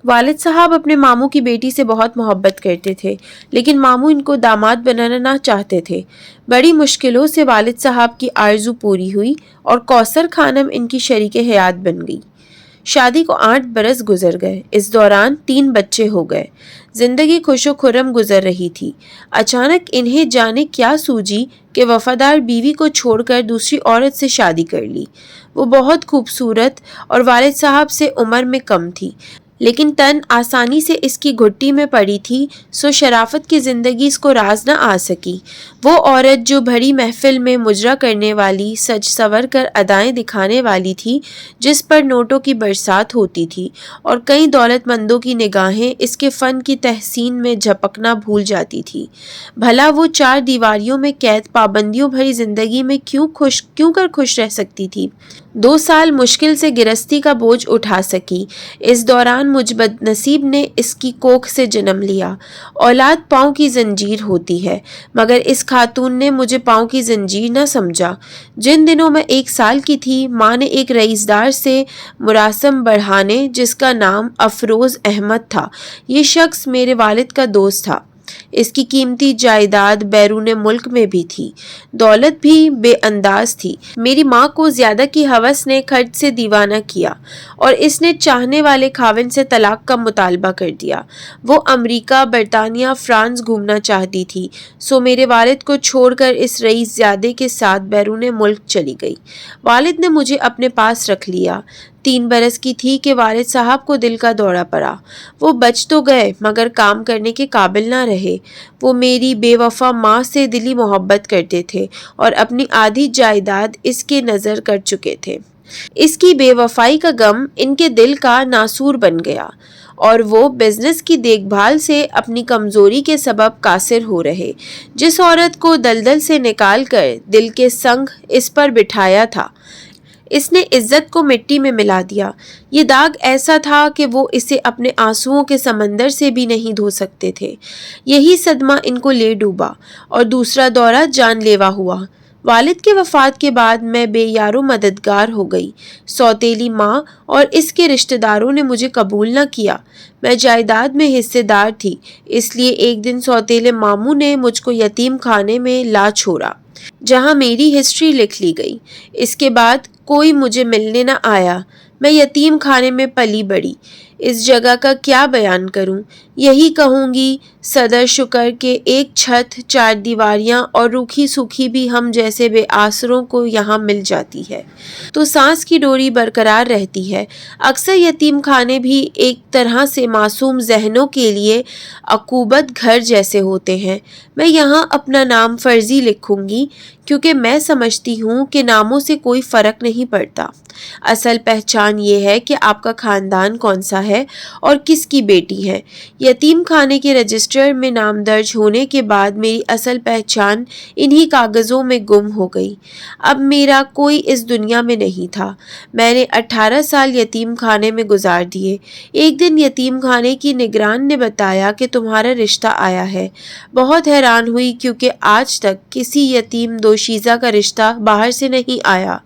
والد صاحب اپنے ماموں کی بیٹی سے بہت محبت کرتے تھے، لیکن ماموں ان کو داماد بنانا نہ چاہتے تھے۔ بڑی مشکلوں سے والد صاحب کی آرزو پوری ہوئی اور کوثر خانم ان کی شریک حیات بن گئی۔ شادی کو 8 برس گزر گئے۔ اس دوران 3 بچے ہو گئے۔ زندگی خوش و خرم گزر رہی تھی۔ اچانک انہیں جانے کیا سوجی کہ وفادار بیوی کو چھوڑ کر دوسری عورت سے شادی کر لی۔ وہ بہت خوبصورت اور والد صاحب سے عمر میں کم تھی، لیکن تن آسانی سے اس کی گھٹی میں پڑی تھی، سو شرافت کی زندگی اس کو راز نہ آ سکی۔ وہ عورت جو بڑی محفل میں مجرا کرنے والی، سج سور کر ادائیں دکھانے والی تھی، جس پر نوٹوں کی برسات ہوتی تھی اور کئی دولت مندوں کی نگاہیں اس کے فن کی تحسین میں جھپکنا بھول جاتی تھی، بھلا وہ 4 دیواریوں میں قید پابندیوں بھری زندگی میں کیوں کر خوش رہ سکتی تھی؟ 2 سال مشکل سے گرہستی کا بوجھ اٹھا سکی۔ اس دوران مجھ بد نصیب نے اس کی کوکھ سے جنم لیا۔ اولاد پاؤں کی زنجیر ہوتی ہے، مگر اس خاتون نے مجھے پاؤں کی زنجیر نہ سمجھا۔ جن دنوں میں 1 سال کی تھی، ماں نے ایک رئیسدار سے مراسم بڑھانے، جس کا نام افروز احمد تھا۔ یہ شخص میرے والد کا دوست تھا۔ اس کی قیمتی جائیداد بیرون ملک میں بھی تھی، دولت بھی بے انداز تھی۔ میری ماں کو زیادہ کی ہوس نے خرچ سے دیوانہ کیا اور اس نے چاہنے والے خاوند سے طلاق کا مطالبہ کر دیا۔ وہ امریکہ، برطانیہ، فرانس گھومنا چاہتی تھی، سو میرے والد کو چھوڑ کر اس رئیس زادے کے ساتھ بیرون ملک چلی گئی۔ والد نے مجھے اپنے پاس رکھ لیا۔ 3 برس کی تھی کہ والد صاحب کو دل کا دورہ پڑا۔ وہ بچ تو گئے مگر کام کرنے کے قابل نہ رہے۔ وہ میری بے وفا ماں سے دلی محبت کرتے تھے اور اپنی آدھی جائیداد اس کے نذر کر چکے تھے۔ اس کی بے وفائی کا غم ان کے دل کا ناسور بن گیا اور وہ بزنس کی دیکھ بھال سے اپنی کمزوری کے سبب قاصر ہو رہے۔ جس عورت کو دلدل سے نکال کر دل کے سنگ اس پر بٹھایا تھا، اس نے عزت کو مٹی میں ملا دیا۔ یہ داغ ایسا تھا کہ وہ اسے اپنے آنسوؤں کے سمندر سے بھی نہیں دھو سکتے تھے۔ یہی صدمہ ان کو لے ڈوبا اور دوسرا دورہ جان لیوا ہوا۔ والد کے وفات کے بعد میں بے یار و مددگار ہو گئی۔ سوتیلی ماں اور اس کے رشتہ داروں نے مجھے قبول نہ کیا۔ میں جائیداد میں حصے دار تھی، اس لیے ایک دن سوتیلے ماموں نے مجھ کو یتیم خانے میں لا چھوڑا، جہاں میری ہسٹری لکھ لی گئی۔ اس کے بعد کوئی مجھے ملنے نہ آیا۔ میں یتیم خانے میں پلی بڑھی۔ اس جگہ کا کیا بیان کروں؟ یہی کہوں گی صدر شکر کہ ایک چھت، 4 دیواریاں اور روکھی سوکھی بھی ہم جیسے بے آسروں کو یہاں مل جاتی ہے تو سانس کی ڈوری برقرار رہتی ہے۔ اکثر یتیم خانے بھی ایک طرح سے معصوم ذہنوں کے لیے عقوبت گھر جیسے ہوتے ہیں۔ میں یہاں اپنا نام فرضی لکھوں گی کیونکہ میں سمجھتی ہوں کہ ناموں سے کوئی فرق نہیں پڑتا۔ اصل پہچان یہ ہے کہ آپ کا خاندان کون سا ہے اور کس کی بیٹی ہے۔ یتیم خانے کے رجسٹر میں نام درج ہونے کے بعد میری اصل پہچان انہی کاغذوں میں گم ہو گئی۔ اب میرا کوئی اس دنیا میں نہیں تھا۔ میں نے 18 سال یتیم خانے میں گزار دیے۔ ایک دن یتیم خانے کی نگران نے بتایا کہ تمہارا رشتہ آیا ہے۔ بہت حیران ہوئی کیونکہ آج تک کسی یتیم دوشیزہ کا رشتہ باہر سے نہیں آیا۔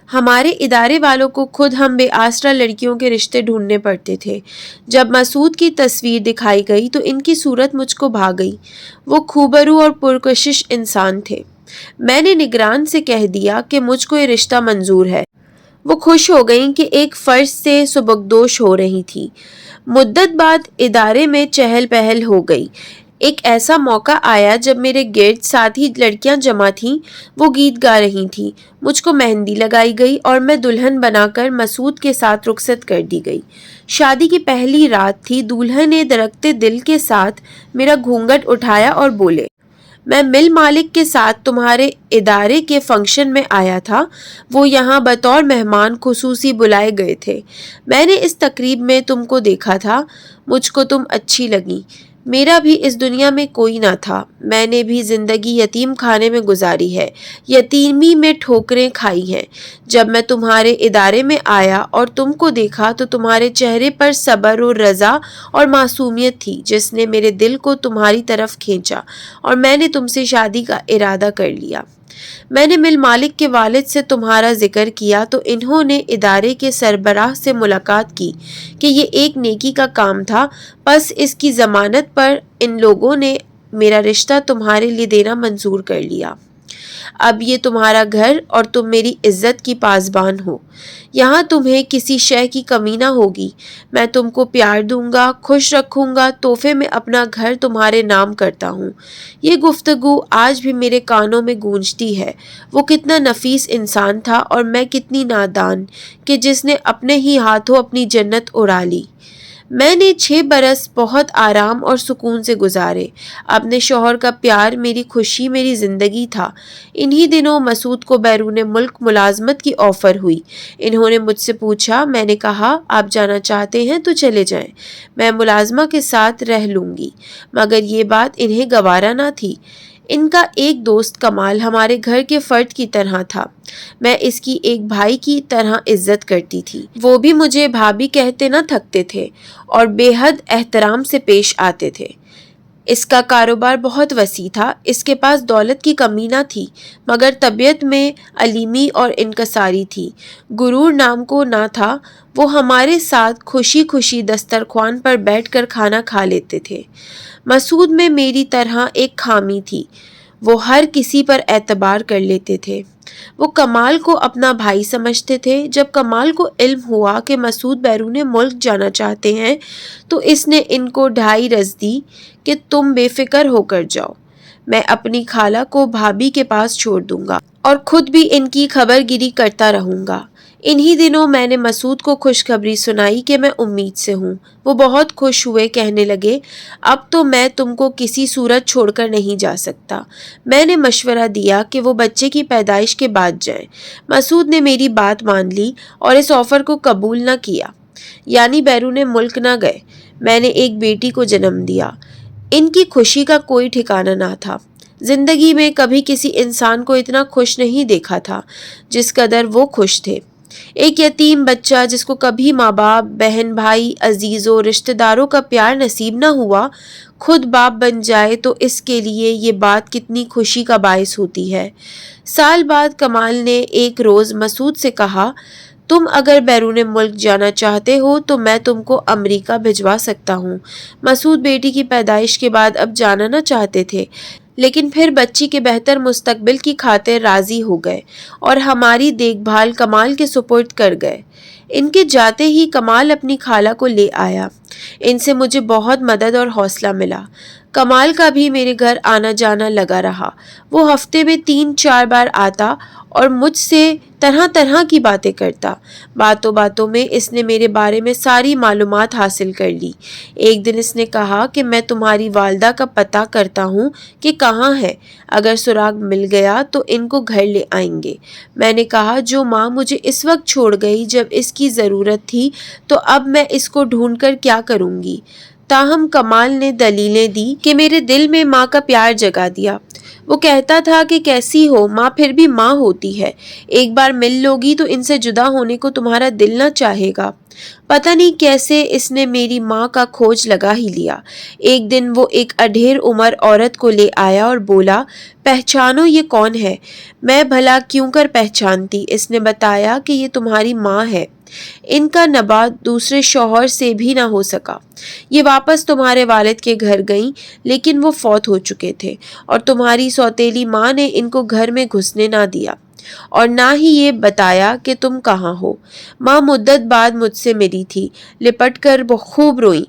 ہمارے ادارے والوں کو خود ہم بے آسرا لڑکیوں کے رشتے ڈھونڈنے پڑتے تھے۔ جب مسعود کی تصویر دکھائی گئی تو ان کی صورت مجھ کو بھا گئی۔ وہ خوبرو اور پرکشش انسان تھے۔ میں نے نگران سے کہہ دیا کہ مجھ کو یہ رشتہ منظور ہے۔ وہ خوش ہو گئیں کہ ایک فرض سے سبکدوش ہو رہی تھی۔ مدت بعد ادارے میں چہل پہل ہو گئی۔ ایک ایسا موقع آیا جب میرے گرد ساتھی لڑکیاں جمع تھیں۔ وہ گیت گا رہی تھیں۔ مجھ کو مہندی لگائی گئی اور میں دلہن بنا کر مسعود کے ساتھ رخصت کر دی گئی۔ شادی کی پہلی رات تھی۔ دولہا نے درکتے دل کے ساتھ میرا گھونگھٹ اٹھایا اور بولے، میں مل مالک کے ساتھ تمہارے ادارے کے فنکشن میں آیا تھا۔ وہ یہاں بطور مہمان خصوصی بلائے گئے تھے۔ میں نے اس تقریب میں تم کو دیکھا تھا۔ مجھ کو تم اچھی لگیں۔ میرا بھی اس دنیا میں کوئی نہ تھا۔ میں نے بھی زندگی یتیم خانے میں گزاری ہے، یتیمی میں ٹھوکریں کھائی ہیں۔ جب میں تمہارے ادارے میں آیا اور تم کو دیکھا تو تمہارے چہرے پر صبر و رضا اور معصومیت تھی جس نے میرے دل کو تمہاری طرف کھینچا اور میں نے تم سے شادی کا ارادہ کر لیا۔ میں نے مل مالک کے والد سے تمہارا ذکر کیا تو انہوں نے ادارے کے سربراہ سے ملاقات کی کہ یہ ایک نیکی کا کام تھا، پس اس کی ضمانت پر ان لوگوں نے میرا رشتہ تمہارے لیے دینا منظور کر لیا۔ اب یہ تمہارا گھر اور تم میری عزت کی پاسبان ہو، یہاں تمہیں کسی شے کی کمی نہ ہوگی۔ میں تم کو پیار دوں گا، خوش رکھوں گا، تحفے میں اپنا گھر تمہارے نام کرتا ہوں۔ یہ گفتگو آج بھی میرے کانوں میں گونجتی ہے۔ وہ کتنا نفیس انسان تھا اور میں کتنی نادان کہ جس نے اپنے ہی ہاتھوں اپنی جنت اڑا لی۔ میں نے 6 برس بہت آرام اور سکون سے گزارے۔ اپنے شوہر کا پیار میری خوشی، میری زندگی تھا۔ انہی دنوں مسعود کو بیرون ملک ملازمت کی آفر ہوئی۔ انہوں نے مجھ سے پوچھا، میں نے کہا آپ جانا چاہتے ہیں تو چلے جائیں، میں ملازمہ کے ساتھ رہ لوں گی، مگر یہ بات انہیں گوارا نہ تھی۔ ان کا ایک دوست کمال ہمارے گھر کے فرد کی طرح تھا، میں اس کی ایک بھائی کی طرح عزت کرتی تھی۔ وہ بھی مجھے بھابھی کہتے نہ تھکتے تھے اور بے حد احترام سے پیش آتے تھے۔ اس کا کاروبار بہت وسیع تھا، اس کے پاس دولت کی کمی نہ تھی، مگر طبیعت میں علیمی اور انکساری تھی، غرور نام کو نہ تھا۔ وہ ہمارے ساتھ خوشی خوشی دسترخوان پر بیٹھ کر کھانا کھا لیتے تھے۔ مسعود میں میری طرح ایک خامی تھی، وہ ہر کسی پر اعتبار کر لیتے تھے۔ وہ کمال کو اپنا بھائی سمجھتے تھے۔ جب کمال کو علم ہوا کہ مسعود بیرون ملک جانا چاہتے ہیں تو اس نے ان کو ڈھائی رض دی کہ تم بے فکر ہو کر جاؤ، میں اپنی خالہ کو بھابھی کے پاس چھوڑ دوں گا اور خود بھی ان کی خبر گیری کرتا رہوں گا۔ انہی دنوں میں نے مسعود کو خوشخبری سنائی کہ میں امید سے ہوں۔ وہ بہت خوش ہوئے، کہنے لگے اب تو میں تم کو کسی صورت چھوڑ کر نہیں جا سکتا۔ میں نے مشورہ دیا کہ وہ بچے کی پیدائش کے بعد جائیں۔ مسعود نے میری بات مان لی اور اس آفر کو قبول نہ کیا، یعنی بیرون ملک نہ گئے۔ میں نے ایک بیٹی کو جنم دیا۔ ان کی خوشی کا کوئی ٹھکانہ نہ تھا۔ زندگی میں کبھی کسی انسان کو اتنا خوش نہیں دیکھا تھا جس قدر وہ خوش تھے۔ ایک یتیم بچہ جس کو کبھی ماں باپ، بہن بھائی، عزیزوں، رشتہ داروں کا پیار نصیب نہ ہوا، خود باپ بن جائے تو اس کے لیے یہ بات کتنی خوشی کا باعث ہوتی ہے۔ سال بعد کمال نے ایک روز مسعود سے کہا، تم اگر بیرون ملک جانا چاہتے ہو تو میں تم کو امریکہ بھجوا سکتا ہوں۔ مسعود بیٹی کی پیدائش کے بعد اب جانا نہ چاہتے تھے، لیکن پھر بچی کے بہتر مستقبل کی خاطر راضی ہو گئے اور ہماری دیکھ بھال کمال کے سپرد کر گئے۔ ان کے جاتے ہی کمال اپنی خالہ کو لے آیا۔ ان سے مجھے بہت مدد اور حوصلہ ملا۔ کمال کا بھی میرے گھر آنا جانا لگا رہا۔ وہ ہفتے میں 3-4 بار آتا اور مجھ سے طرح طرح کی باتیں کرتا۔ باتوں باتوں میں اس نے میرے بارے میں ساری معلومات حاصل کر لی۔ ایک دن اس نے کہا کہ میں تمہاری والدہ کا پتہ کرتا ہوں کہ کہاں ہے، اگر سراغ مل گیا تو ان کو گھر لے آئیں گے۔ میں نے کہا جو ماں مجھے اس وقت چھوڑ گئی جب اس کی ضرورت تھی تو اب میں اس کو ڈھونڈ کر کیا کروں گی؟ تاہم کمال نے دلیلیں دی کہ میرے دل میں ماں کا پیار جگا دیا۔ وہ کہتا تھا کہ کیسی ہو ماں پھر بھی ماں ہوتی ہے، ایک بار مل لوگی تو ان سے جدا ہونے کو تمہارا دل نہ چاہے گا۔ پتہ نہیں کیسے اس نے میری ماں کا کھوج لگا ہی لیا۔ ایک دن وہ ایک اڈھیر عمر عورت کو لے آیا اور بولا، پہچانو یہ کون ہے؟ میں بھلا کیوں کر پہچانتی؟ اس نے بتایا کہ یہ تمہاری ماں ہے، ان کا نبات دوسرے شوہر سے بھی نہ ہو سکا۔ یہ واپس تمہارے والد کے گھر گئیں لیکن وہ فوت ہو چکے تھے اور تمہاری سوتیلی ماں نے ان کو گھر میں گھسنے نہ دیا اور نہ ہی یہ بتایا کہ تم کہاں ہو۔ ماں مدت بعد مجھ سے ملی تھی، لپٹ کر خوب روئی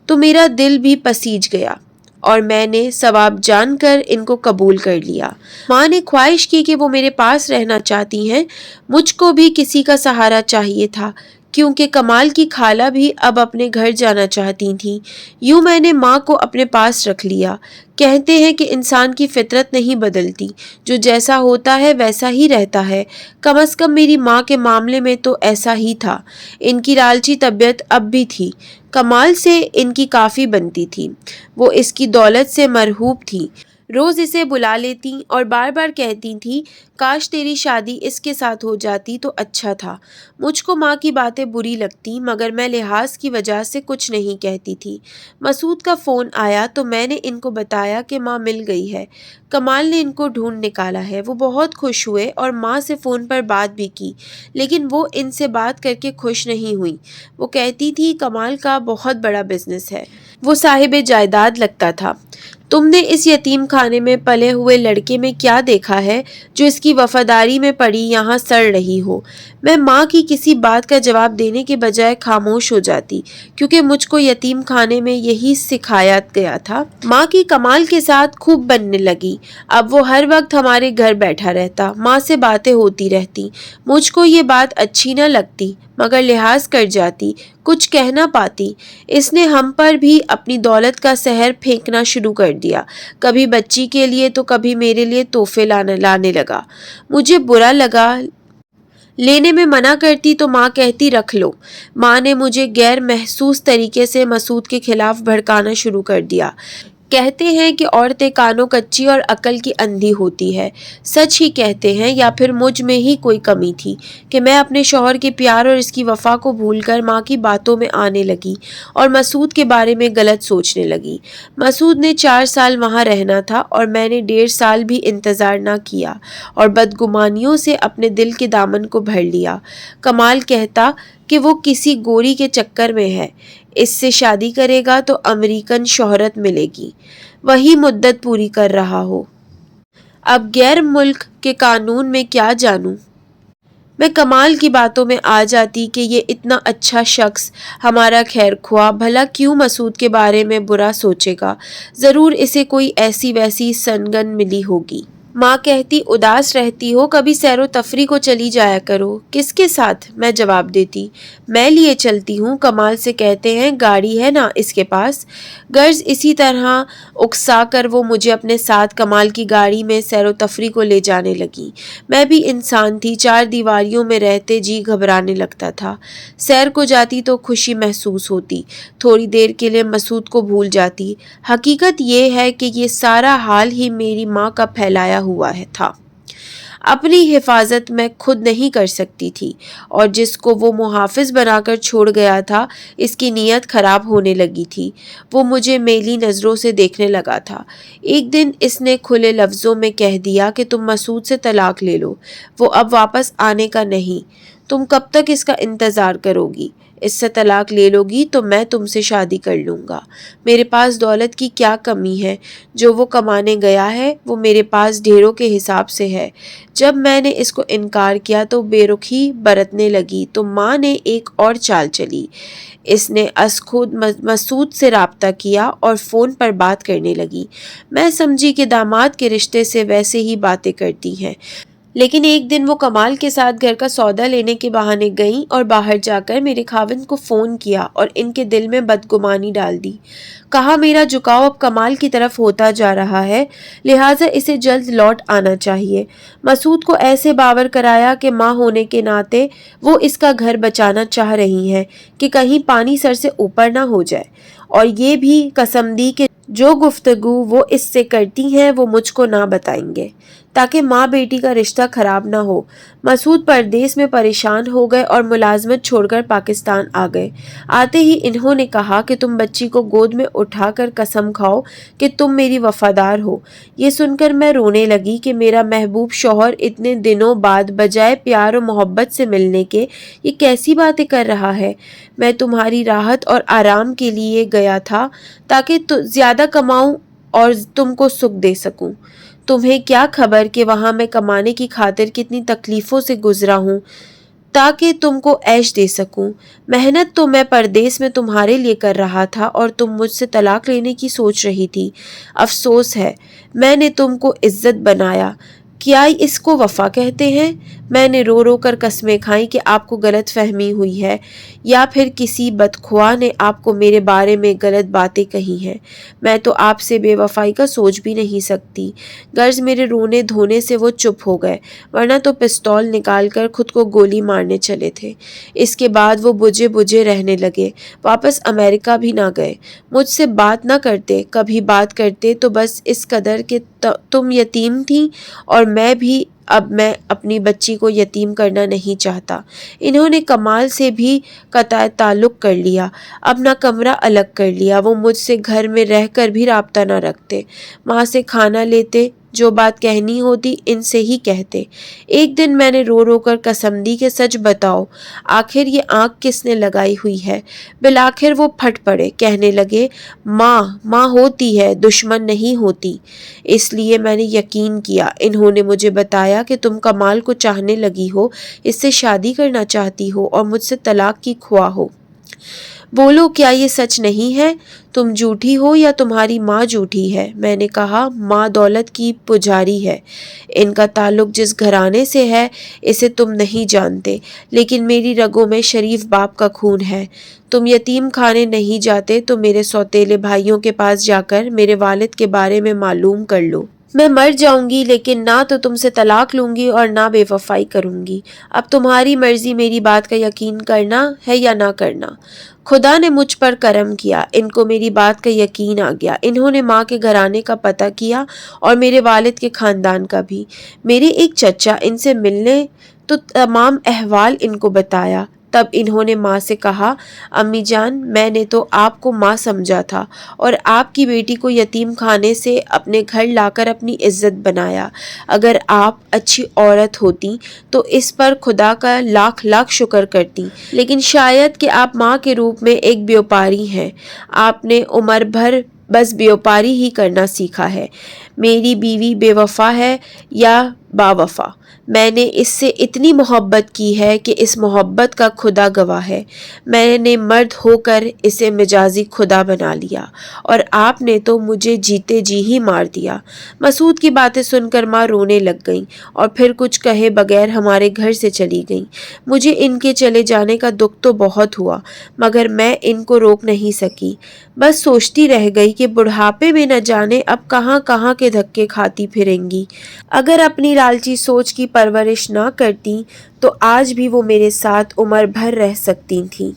تو میرا دل بھی پسیج گیا اور میں نے ثواب جان کر ان کو قبول کر لیا۔ ماں نے خواہش کی کہ وہ میرے پاس رہنا چاہتی ہیں۔ مجھ کو بھی کسی کا سہارا چاہیے تھا کیونکہ کمال کی خالہ بھی اب اپنے گھر جانا چاہتی تھیں۔ یوں میں نے ماں کو اپنے پاس رکھ لیا۔ کہتے ہیں کہ انسان کی فطرت نہیں بدلتی، جو جیسا ہوتا ہے ویسا ہی رہتا ہے۔ کم از کم میری ماں کے معاملے میں تو ایسا ہی تھا۔ ان کی لالچی طبیعت اب بھی تھی۔ کمال سے ان کی کافی بنتی تھی، وہ اس کی دولت سے مرعوب تھی۔ روز اسے بلا لیتی اور بار بار کہتی تھی کاش تیری شادی اس کے ساتھ ہو جاتی تو اچھا تھا۔ مجھ کو ماں کی باتیں بری لگتی مگر میں لحاظ کی وجہ سے کچھ نہیں کہتی تھی۔ مسعود کا فون آیا تو میں نے ان کو بتایا کہ ماں مل گئی ہے، کمال نے ان کو ڈھونڈ نکالا ہے۔ وہ بہت خوش ہوئے اور ماں سے فون پر بات بھی کی، لیکن وہ ان سے بات کر کے خوش نہیں ہوئی۔ وہ کہتی تھی کمال کا بہت بڑا بزنس ہے، وہ صاحب جائیداد لگتا تھا۔ تم نے اس یتیم خانے میں پلے ہوئے لڑکے میں کیا دیکھا ہے جو اس کی وفاداری میں پڑی یہاں سڑ رہی ہو؟ میں ماں کی کسی بات کا جواب دینے کے بجائے خاموش ہو جاتی، کیونکہ مجھ کو یتیم خانے میں یہی سکھایا گیا تھا۔ ماں کی کمال کے ساتھ خوب بننے لگی۔ اب وہ ہر وقت ہمارے گھر بیٹھا رہتا، ماں سے باتیں ہوتی رہتی۔ مجھ کو یہ بات اچھی نہ لگتی مگر لحاظ کر جاتی، کچھ کہہ نہ پاتی۔ اس نے ہم پر بھی اپنی دولت کا سحر پھینکنا شروع کر دیا، کبھی بچی کے لیے تو کبھی میرے لیے تحفے لانے لگا۔ مجھے برا لگا، لینے میں منع کرتی تو ماں کہتی رکھ لو۔ ماں نے مجھے غیر محسوس طریقے سے مسعود کے خلاف بھڑکانا شروع کر دیا۔ کہتے ہیں کہ عورتیں کانوں کچی اور عقل کی اندھی ہوتی ہے۔ سچ ہی کہتے ہیں یا پھر مجھ میں ہی کوئی کمی تھی کہ میں اپنے شوہر کے پیار اور اس کی وفا کو بھول کر ماں کی باتوں میں آنے لگی اور مسعود کے بارے میں غلط سوچنے لگی۔ مسعود نے 4 سال وہاں رہنا تھا اور میں نے 1.5 سال بھی انتظار نہ کیا اور بدگمانیوں سے اپنے دل کے دامن کو بھر لیا۔ کمال کہتا کہ وہ کسی گوری کے چکر میں ہے، اس سے شادی کرے گا تو امریکن شہرت ملے گی، وہی مدت پوری کر رہا ہو۔ اب غیر ملک کے قانون میں کیا جانوں؟ میں کمال کی باتوں میں آ جاتی کہ یہ اتنا اچھا شخص، ہمارا خیر خواہ، بھلا کیوں مسعود کے بارے میں برا سوچے گا؟ ضرور اسے کوئی ایسی ویسی سنگن ملی ہوگی۔ ماں کہتی اداس رہتی ہو، کبھی سیر و تفریح کو چلی جایا کرو۔ کس کے ساتھ؟ میں جواب دیتی میں لیے چلتی ہوں، کمال سے کہتے ہیں گاڑی ہے نا اس کے پاس۔ غرض اسی طرح اکسا کر وہ مجھے اپنے ساتھ کمال کی گاڑی میں سیر و تفریح کو لے جانے لگی۔ میں بھی انسان تھی، 4 دیواریوں میں رہتے جی گھبرانے لگتا تھا۔ سیر کو جاتی تو خوشی محسوس ہوتی، تھوڑی دیر کے لیے مسعود کو بھول جاتی۔ حقیقت یہ ہے کہ یہ سارا حال ہی میری ماں کا پھیلایا ہوا تھا۔ اپنی حفاظت میں خود نہیں کر سکتی تھی اور جس کو وہ محافظ بنا کر چھوڑ گیا تھا اس کی نیت خراب ہونے لگی تھی۔ وہ مجھے میلی نظروں سے دیکھنے لگا تھا۔ ایک دن اس نے کھلے لفظوں میں کہہ دیا کہ تم مسعود سے طلاق لے لو، وہ اب واپس آنے کا نہیں۔ تم کب تک اس کا انتظار کرو گی؟ اس سے طلاق لے لو گی تو میں تم سے شادی کر لوں گا۔ میرے پاس دولت کی کیا کمی ہے؟ جو وہ کمانے گیا ہے وہ میرے پاس ڈھیروں کے حساب سے ہے۔ جب میں نے اس کو انکار کیا تو بے رخی برتنے لگی تو ماں نے ایک اور چال چلی۔ اس نے از خود مسعود سے رابطہ کیا اور فون پر بات کرنے لگی۔ میں سمجھی کہ داماد کے رشتے سے ویسے ہی باتیں کرتی ہیں، لیکن ایک دن وہ کمال کے ساتھ گھر کا سودا لینے کے بہانے گئیں اور باہر جا کر میرے خاوند کو فون کیا اور ان کے دل میں بدگمانی ڈال دی۔ کہا میرا جھکاؤ اب کمال کی طرف ہوتا جا رہا ہے، لہٰذا اسے جلد لوٹ آنا چاہیے۔ مسعود کو ایسے باور کرایا کہ ماں ہونے کے ناطے وہ اس کا گھر بچانا چاہ رہی ہیں کہ کہیں پانی سر سے اوپر نہ ہو جائے، اور یہ بھی قسم دی کہ جو گفتگو وہ اس سے کرتی ہیں وہ مجھ کو نہ بتائیں گے، تاکہ ماں بیٹی کا رشتہ خراب نہ ہو۔ مسعود پردیس میں پریشان ہو گئے اور ملازمت چھوڑ کر پاکستان آ گئے۔ آتے ہی انہوں نے کہا کہ تم بچی کو گود میں اٹھا کر قسم کھاؤ کہ تم میری وفادار ہو۔ یہ سن کر میں رونے لگی کہ میرا محبوب شوہر اتنے دنوں بعد بجائے پیار و محبت سے ملنے کے یہ کیسی باتیں کر رہا ہے۔ میں تمہاری راحت اور آرام کے لیے گیا تھا تاکہ زیادہ کماؤں اور تم کو سکھ دے سکوں۔ تمہیں کیا خبر کہ وہاں میں کمانے کی خاطر کتنی تکلیفوں سے گزرا ہوں تاکہ تم کو عیش دے سکوں۔ محنت تو میں پردیس میں تمہارے لیے کر رہا تھا اور تم مجھ سے طلاق لینے کی سوچ رہی تھی۔ افسوس ہے میں نے تم کو عزت بنایا کیا اس کو وفا کہتے ہیں؟ میں نے رو رو کر قسمیں کھائیں کہ آپ کو غلط فہمی ہوئی ہے یا پھر کسی بدخواہ نے آپ کو میرے بارے میں غلط باتیں کہی ہیں۔ میں تو آپ سے بے وفائی کا سوچ بھی نہیں سکتی۔ غرض میرے رونے دھونے سے وہ چپ ہو گئے، ورنہ تو پستول نکال کر خود کو گولی مارنے چلے تھے۔ اس کے بعد وہ بجھے بجھے رہنے لگے، واپس امریکہ بھی نہ گئے، مجھ سے بات نہ کرتے، کبھی بات کرتے تو بس اس قدر کہ تم یتیم تھی اور میں بھی اب میں اپنی بچی کو یتیم کرنا نہیں چاہتا۔ انہوں نے کمال سے بھی قطع تعلق کر لیا، اپنا کمرہ الگ کر لیا، وہ مجھ سے گھر میں رہ کر بھی رابطہ نہ رکھتے، ماں سے کھانا لیتے، جو بات کہنی ہوتی ان سے ہی کہتے۔ ایک دن میں نے رو رو کر قسم دی کہ سچ بتاؤ، آخر یہ آنکھ کس نے لگائی ہوئی ہے؟ بالآخر وہ پھٹ پڑے، کہنے لگے ماں ماں ہوتی ہے، دشمن نہیں ہوتی۔ اس لیے میں نے یقین کیا۔ انہوں نے مجھے بتایا کہ تم کمال کو چاہنے لگی ہو، اس سے شادی کرنا چاہتی ہو اور مجھ سے طلاق کی خواہ ہو۔ بولو کیا یہ سچ نہیں ہے؟ تم جھوٹی ہو یا تمہاری ماں جھوٹی ہے؟ میں نے کہا ماں دولت کی پجاری ہے، ان کا تعلق جس گھرانے سے ہے اسے تم نہیں جانتے، لیکن میری رگوں میں شریف باپ کا خون ہے۔ تم یتیم خانے نہیں جاتے تو میرے سوتیلے بھائیوں کے پاس جا کر میرے والد کے بارے میں معلوم کر لو۔ میں مر جاؤں گی لیکن نہ تو تم سے طلاق لوں گی اور نہ بے وفائی کروں گی۔ اب تمہاری مرضی میری بات کا یقین کرنا ہے یا نہ کرنا۔ خدا نے مجھ پر کرم کیا، ان کو میری بات کا یقین آ گیا۔ انہوں نے ماں کے گھرانے کا پتہ کیا اور میرے والد کے خاندان کا بھی۔ میرے ایک چچا ان سے ملنے تو تمام احوال ان کو بتایا۔ تب انہوں نے ماں سے کہا امی جان، میں نے تو آپ کو ماں سمجھا تھا اور آپ کی بیٹی کو یتیم خانے سے اپنے گھر لا کر اپنی عزت بنایا۔ اگر آپ اچھی عورت ہوتی تو اس پر خدا کا لاکھ لاکھ شکر کرتی، لیکن شاید کہ آپ ماں کے روپ میں ایک بیوپاری ہیں۔ آپ نے عمر بھر بس بیوپاری ہی کرنا سیکھا ہے۔ میری بیوی بے وفا ہے یا باوفا، میں نے اس سے اتنی محبت کی ہے کہ اس محبت کا خدا گواہ ہے، میں نے مرد ہو کر اسے مجازی خدا بنا لیا اور آپ نے تو مجھے جیتے جی ہی مار دیا۔ مسعود کی باتیں سن کر ماں رونے لگ گئیں اور پھر کچھ کہے بغیر ہمارے گھر سے چلی گئیں۔ مجھے ان کے چلے جانے کا دکھ تو بہت ہوا، مگر میں ان کو روک نہیں سکی۔ بس سوچتی رہ گئی کہ بڑھاپے میں نہ جانے اب کہاں کہاں کے دھکے کھاتی پھریں گی۔ اگر اپنی لالچی سوچ کی پرورش نہ کرتی تو آج بھی وہ میرے ساتھ عمر بھر رہ سکتی تھیں۔